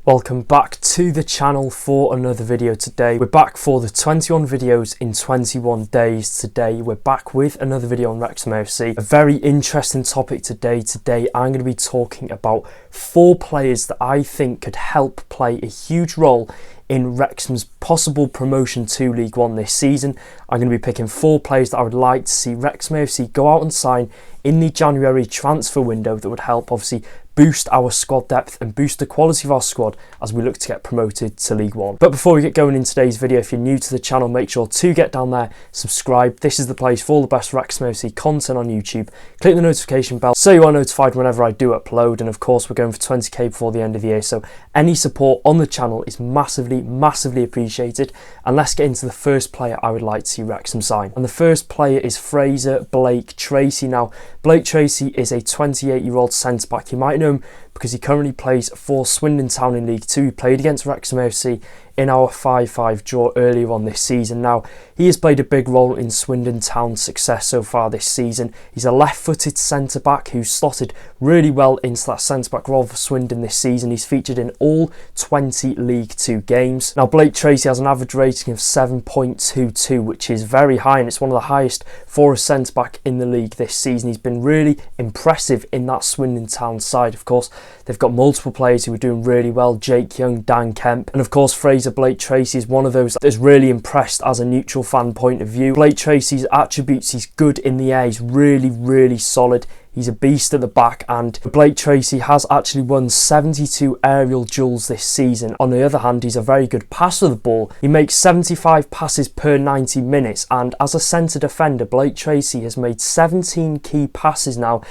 Welcome back to the channel for another video today. We're back for the 21 videos in 21 days today. We're back with another video on Wrexham AFC. A very interesting topic today. Today I'm going to be talking about 4 players that I think could help play a huge role in Wrexham's possible promotion to League One this season. I'm going to be picking 4 players that I would like to see Wrexham AFC go out and sign in the January transfer window that would help obviously boost our squad depth and boost the quality of our squad as we look to get promoted to League One. But before we get going in today's video, if you're new to the channel, make sure to get down there, subscribe. This is the place for all the best Wrexham AFC content on YouTube. Click the notification bell so you are notified whenever I do upload, and of course we're going for 20k before the end of the year, so any support on the channel is massively appreciated. And let's get into the first player I would like to see Wrexham sign. And the first player is Fraser Blake-Tracy. Now, Blake-Tracy is a 28-year-old centre-back. You might know him because he currently plays for Swindon Town in League 2. He played against Wrexham AFC in our 5-5 draw earlier on this season. Now, he has played a big role in Swindon Town's success so far this season. He's a left-footed centre-back who's slotted really well into that centre-back role for Swindon this season. He's featured in all 20 League 2 games. Now, Blake-Tracy has an average rating of 7.22, which is very high, and it's one of the highest for a centre-back in the league this season. He's been really impressive in that Swindon Town side. Of course, they've got multiple players who are doing really well: Jake Young, Dan Kemp, and of course Fraser Blake-Tracy is one of those that has really impressed as a neutral fan point of view. Blake-Tracy's attributes: he's good in the air, he's really solid, he's a beast at the back, and Blake-Tracy has actually won 72 aerial duels this season. On the other hand, he's a very good passer of the ball. He makes 75 passes per 90 minutes, and as a centre defender, Blake-Tracy has made 17 key passes. Now,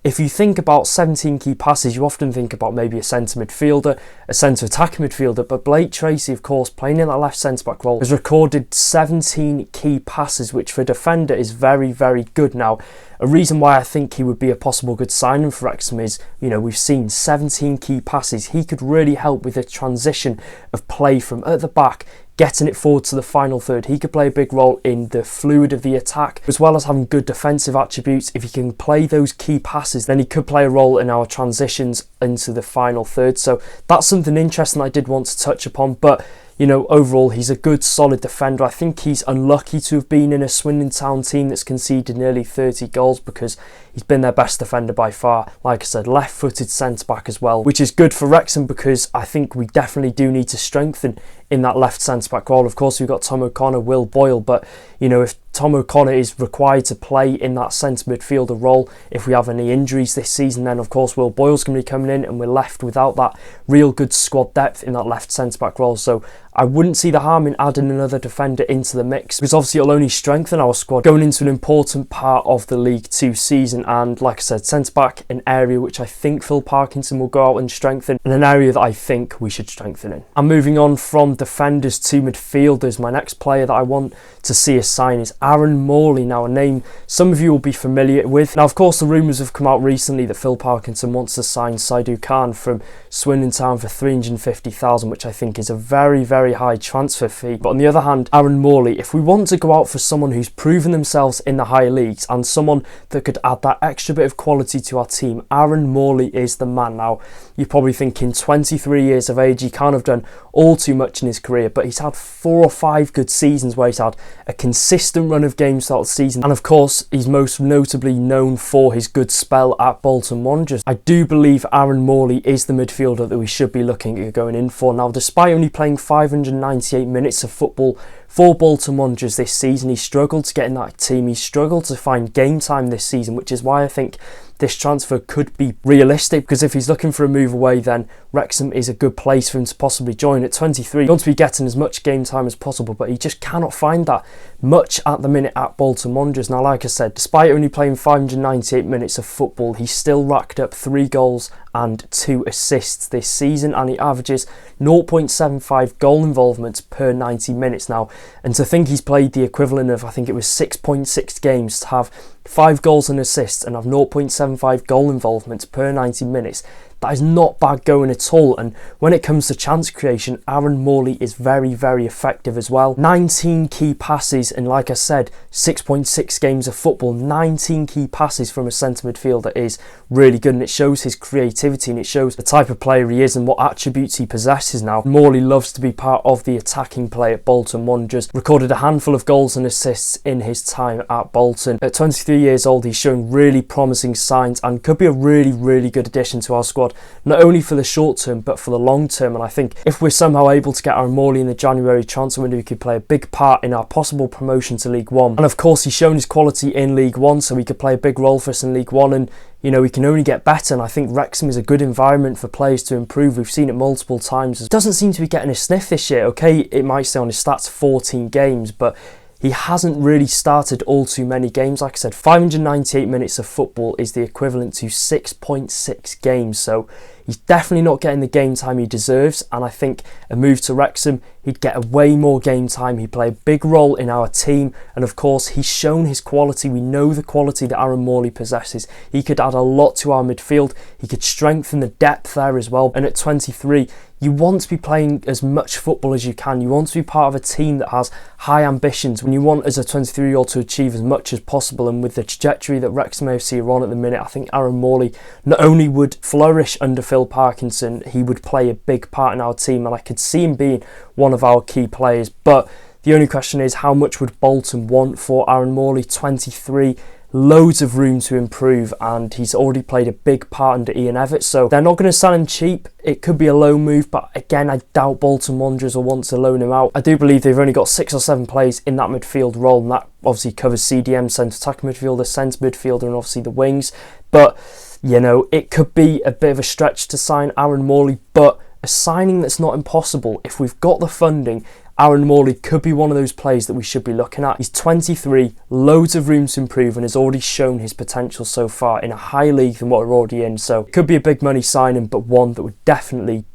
if you think about 17 key passes, you often think about maybe a centre midfielder, a centre attacking midfielder, but Blake-Tracy, of course, playing in that left centre-back role, has recorded 17 key passes, which for a defender is very good. Now, a reason why I think he would be a possible good signing for Wrexham is, you know, we've seen 17 key passes. He could really help with the transition of play from at the back, getting it forward to the final third. He could play a big role in the fluid of the attack, as well as having good defensive attributes. If he can play those key passes, then he could play a role in our transitions into the final third. So that's something interesting I did want to touch upon. But you know, overall, he's a good, solid defender. I think he's unlucky to have been in a Swindon Town team that's conceded nearly 30 goals because he's been their best defender by far. Like I said, left-footed centre-back as well, which is good for Wrexham because I think we definitely do need to strengthen in that left centre-back role. Of course, we've got Tom O'Connor, Will Boyle, but, you know, if Tom O'Connor is required to play in that centre midfielder role, if we have any injuries this season, then of course Will Boyle's going to be coming in and we're left without that real good squad depth in that left centre-back role. So I wouldn't see the harm in adding another defender into the mix, because obviously it'll only strengthen our squad going into an important part of the League 2 season. And like I said, centre-back, an area which I think Phil Parkinson will go out and strengthen, and an area that I think we should strengthen in. And moving on from defenders to midfielders, my next player that I want to see us sign is Aaron Morley. Now, a name some of you will be familiar with. Now, of course, the rumours have come out recently that Phil Parkinson wants to sign Saidu Khan from Swindon Town for $350,000, which I think is a very high transfer fee. But on the other hand, Aaron Morley, if we want to go out for someone who's proven themselves in the higher leagues and someone that could add that extra bit of quality to our team, Aaron Morley is the man. Now, you're probably thinking 23 years of age, he can't have done all too much in his career, but he's had 4 or 5 good seasons where he's had a consistent run of games throughout the season. And of course, he's most notably known for his good spell at Bolton Wanderers. I do believe Aaron Morley is the midfielder that we should be looking at going in for. Now, despite only playing 598 minutes of football for Bolton Wanderers this season, he struggled to get in that team. He struggled to find game time this season, which is why I think this transfer could be realistic, because if he's looking for a move away, then Wrexham is a good place for him to possibly join. At 23, he wants to be getting as much game time as possible, but he just cannot find that much at the minute at Bolton Wanderers. Now, like I said, despite only playing 598 minutes of football, he still racked up 3 goals and 2 assists this season, and he averages 0.75 goal involvements per 90 minutes now. And to think he's played the equivalent of, I think it was 6.6 games to have 5 goals and assists and have 0.75 goal involvements per 90 minutes, that is not bad going at all. And when it comes to chance creation, Aaron Morley is very, very effective as well. 19 key passes, and like I said, 6.6 games of football. 19 key passes from a centre midfielder is really good, and it shows his creativity and it shows the type of player he is and what attributes he possesses now. Morley loves to be part of the attacking play at Bolton Wanderers. Recorded a handful of goals and assists in his time at Bolton. At 23 years old, he's showing really promising signs and could be a really, really good addition to our squad, not only for the short term but for the long term. And I think if we're somehow able to get Aaron Morley in the January transfer window, he could play a big part in our possible promotion to League One. And of course, he's shown his quality in League One, so he could play a big role for us in League One, and you know, he can only get better. And I think Wrexham is a good environment for players to improve. We've seen it multiple times. It doesn't seem to be getting a sniff this year. Okay, it might say on his stats 14 games, but he hasn't really started all too many games. Like I said, 598 minutes of football is the equivalent to 6.6 games. So he's definitely not getting the game time he deserves. And I think a move to Wrexham, he'd get a way more game time. He'd play a big role in our team. And of course, he's shown his quality. We know the quality that Aaron Morley possesses. He could add a lot to our midfield. He could strengthen the depth there as well. And at 23, you want to be playing as much football as you can. You want to be part of a team that has high ambitions. When you want, as a 23-year-old, to achieve as much as possible, and with the trajectory that Wrexham AFC are on at the minute, I think Aaron Morley not only would flourish under Phil Parkinson, he would play a big part in our team, and I could see him being one of our key players. But the only question is, how much would Bolton want for Aaron Morley? 23, loads of room to improve, and he's already played a big part under Ian Evatt, so they're not going to sell him cheap. It could be a low move, but again, I doubt Bolton Wanderers will want to loan him out. I do believe they've only got 6 or 7 players in that midfield role, and that obviously covers CDM, centre attacking midfielder, centre midfielder, and obviously the wings. But you know, it could be a bit of a stretch to sign Aaron Morley, but a signing that's not impossible. If we've got the funding, Aaron Morley could be one of those players that we should be looking at. He's 23, loads of room to improve, and has already shown his potential so far in a higher league than what we're already in. So it could be a big money signing, but one that would definitely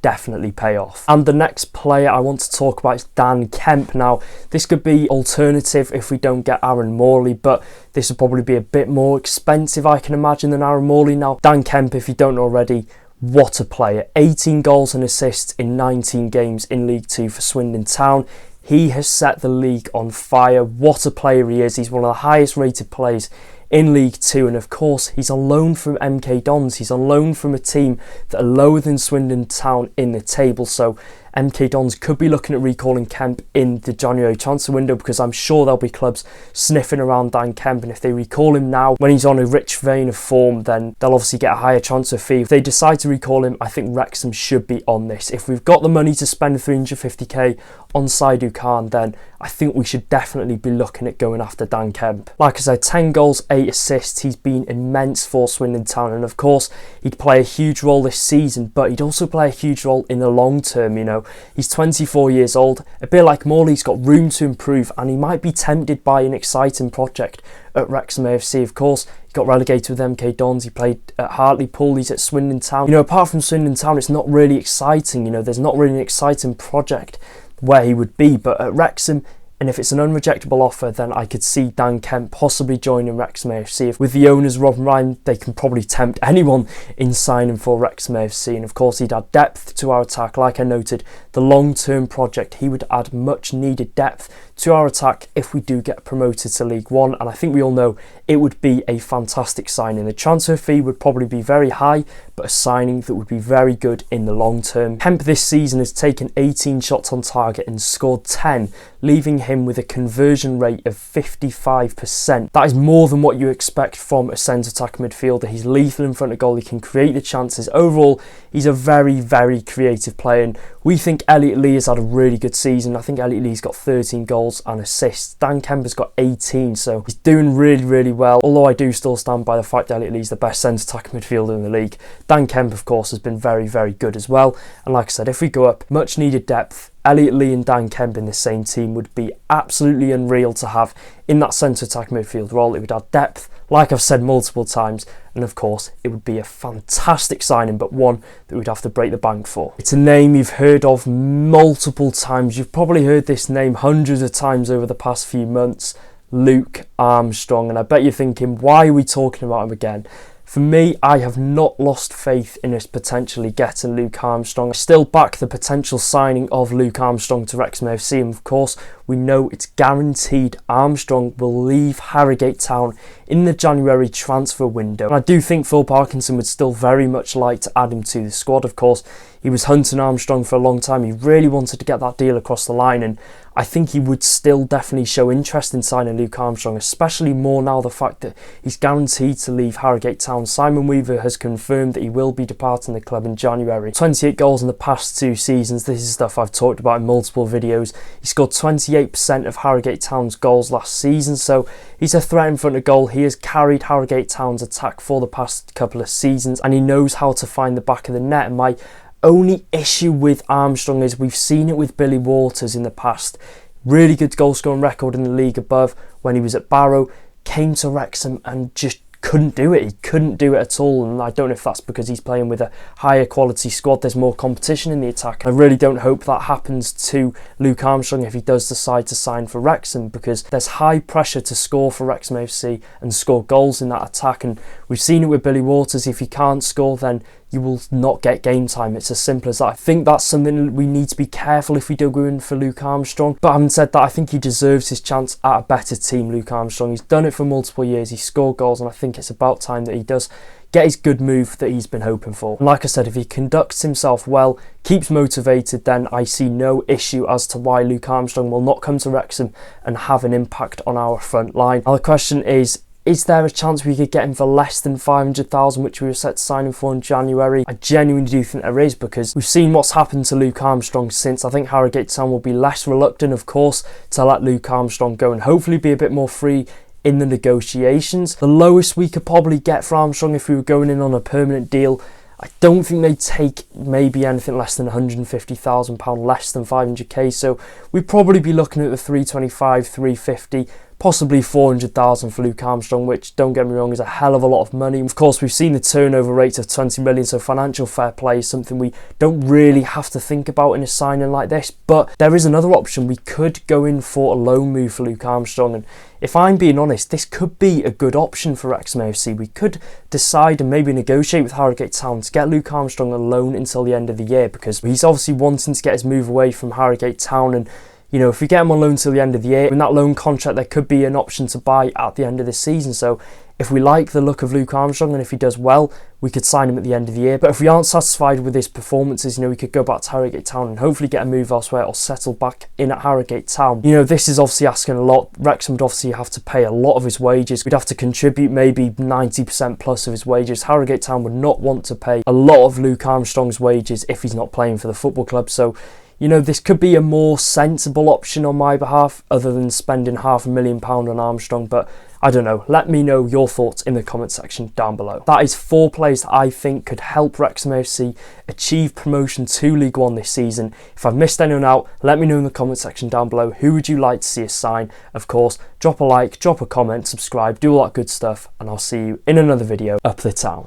pay off. And the next player I want to talk about is Dan Kemp. Now, this could be alternative if we don't get Aaron Morley, but this would probably be a bit more expensive, I can imagine, than Aaron Morley. Now, Dan Kemp, if you don't know already, what a player. 18 goals and assists in 19 games in League 2 for Swindon Town. He has set the league on fire. What a player he is. He's one of the highest rated players in League 2, and of course he's on loan from MK Dons. He's on loan from a team that are lower than Swindon Town in the table, so MK Dons could be looking at recalling Kemp in the January transfer window, because I'm sure there'll be clubs sniffing around Dan Kemp, and if they recall him now when he's on a rich vein of form, then they'll obviously get a higher transfer fee. If they decide to recall him, I think Wrexham should be on this. If we've got the money to spend 350k on Saidu Khan, then I think we should definitely be looking at going after Dan Kemp. Like I said, 10 goals, 8 assists. He's been immense for Swindon Town, and of course he'd play a huge role this season, but he'd also play a huge role in the long term. You know, he's 24 years old, a bit like Morley. He's got room to improve, and he might be tempted by an exciting project at Wrexham AFC. Of course, he got relegated with MK Dons. He played at Hartlepool. He's at Swindon Town. You know, apart from Swindon Town, it's not really exciting. You know, there's not really an exciting project where he would be, but at Wrexham, and if it's an unrejectable offer, then I could see Dan Kemp possibly joining Wrexham AFC. With the owners, Rob and Ryan, they can probably tempt anyone in signing for Wrexham AFC. And of course, he'd add depth to our attack. Like I noted, the long-term project, he would add much needed depth to our attack if we do get promoted to League One. And I think we all know it would be a fantastic signing. The transfer fee would probably be very high, but a signing that would be very good in the long term. Kemp this season has taken 18 shots on target and scored 10, leaving him with a conversion rate of 55%. That is more than what you expect from a centre attack midfielder. He's lethal in front of goal. He can create the chances. Overall, he's a very creative player, and we think Elliot Lee has had a really good season. I think Elliot Lee's got 13 goals and assists. Dan Kemp has got 18, so he's doing really well. Although I do still stand by the fact that Elliot Lee's the best centre attack midfielder in the league. Dan Kemp, of course, has been very good as well. And like I said, if we go up, much needed depth. Elliot Lee and Dan Kemp in the same team would be absolutely unreal to have in that centre attack midfield role. It would add depth, like I've said multiple times, and of course it would be a fantastic signing, but one that we'd have to break the bank for. It's a name you've heard of multiple times. You've probably heard this name hundreds of times over the past few months. Luke Armstrong, and I bet you're thinking, why are we talking about him again? For me, I have not lost faith in us potentially getting Luke Armstrong. I still back the potential signing of Luke Armstrong to Wrexham AFC, and of course we know it's guaranteed Armstrong will leave Harrogate Town in the January transfer window. And I do think Phil Parkinson would still very much like to add him to the squad. Of course, he was hunting Armstrong for a long time. He really wanted to get that deal across the line, and I think he would still definitely show interest in signing Luke Armstrong, especially more now the fact that he's guaranteed to leave Harrogate Town. Simon Weaver has confirmed that he will be departing the club in January. 28 goals in the past 2 seasons. This is stuff I've talked about in multiple videos. He scored 28% of Harrogate Town's goals last season, so he's a threat in front of goal. He has carried Harrogate Town's attack for the past couple of seasons, and he knows how to find the back of the net. And my only issue with Armstrong is we've seen it with Billy Waters in the past. Really good goal scoring record in the league above when he was at Barrow, came to Wrexham and just couldn't do it. He couldn't do it at all, and I don't know if that's because he's playing with a higher quality squad. There's more competition in the attack. I really don't hope that happens to Luke Armstrong if he does decide to sign for Wrexham, because there's high pressure to score for Wrexham AFC and score goals in that attack, and we've seen it with Billy Waters. If he can't score, then you will not get game time. It's as simple as that. I think that's something we need to be careful if we do go in for Luke Armstrong. But having said that, I think he deserves his chance at a better team, Luke Armstrong. He's done it for multiple years. He's scored goals, and I think it's about time that he does get his good move that he's been hoping for. And like I said, if he conducts himself well, keeps motivated, then I see no issue as to why Luke Armstrong will not come to Wrexham and have an impact on our front line. Now the question is there a chance we could get him for less than 500,000, which we were set to sign him for in January? I genuinely do think there is, because we've seen what's happened to Luke Armstrong since. I think Harrogate Town will be less reluctant, of course, to let Luke Armstrong go and hopefully be a bit more free in the negotiations. The lowest we could probably get for Armstrong if we were going in on a permanent deal, I don't think they'd take maybe anything less than £150,000, less than 500k, so we'd probably be looking at the 325, 350, possibly 400,000 for Luke Armstrong, which, don't get me wrong, is a hell of a lot of money. Of course, we've seen the turnover rate of 20 million, so financial fair play is something we don't really have to think about in a signing like this. But there is another option. We could go in for a loan move for Luke Armstrong, and if I'm being honest, this could be a good option for Wrexham AFC. We could decide and maybe negotiate with Harrogate Town to get Luke Armstrong a loan until the end of the year, because he's obviously wanting to get his move away from Harrogate Town, and you know, if we get him on loan till the end of the year, in that loan contract there could be an option to buy at the end of the season. So if we like the look of Luke Armstrong and if he does well, we could sign him at the end of the year. But if we aren't satisfied with his performances, you know, we could go back to Harrogate Town and hopefully get a move elsewhere or settle back in at Harrogate Town. You know, this is obviously asking a lot. Wrexham would obviously have to pay a lot of his wages. We'd have to contribute maybe 90% plus of his wages. Harrogate Town would not want to pay a lot of Luke Armstrong's wages if he's not playing for the football club. So you know, this could be a more sensible option on my behalf, other than spending £500,000 on Armstrong, but I don't know. Let me know your thoughts in the comment section down below. That is 4 players that I think could help Wrexham AFC achieve promotion to League One this season. If I've missed anyone out, let me know in the comment section down below. Who would you like to see us sign? Of course, drop a like, drop a comment, subscribe, do all that good stuff, and I'll see you in another video up the town.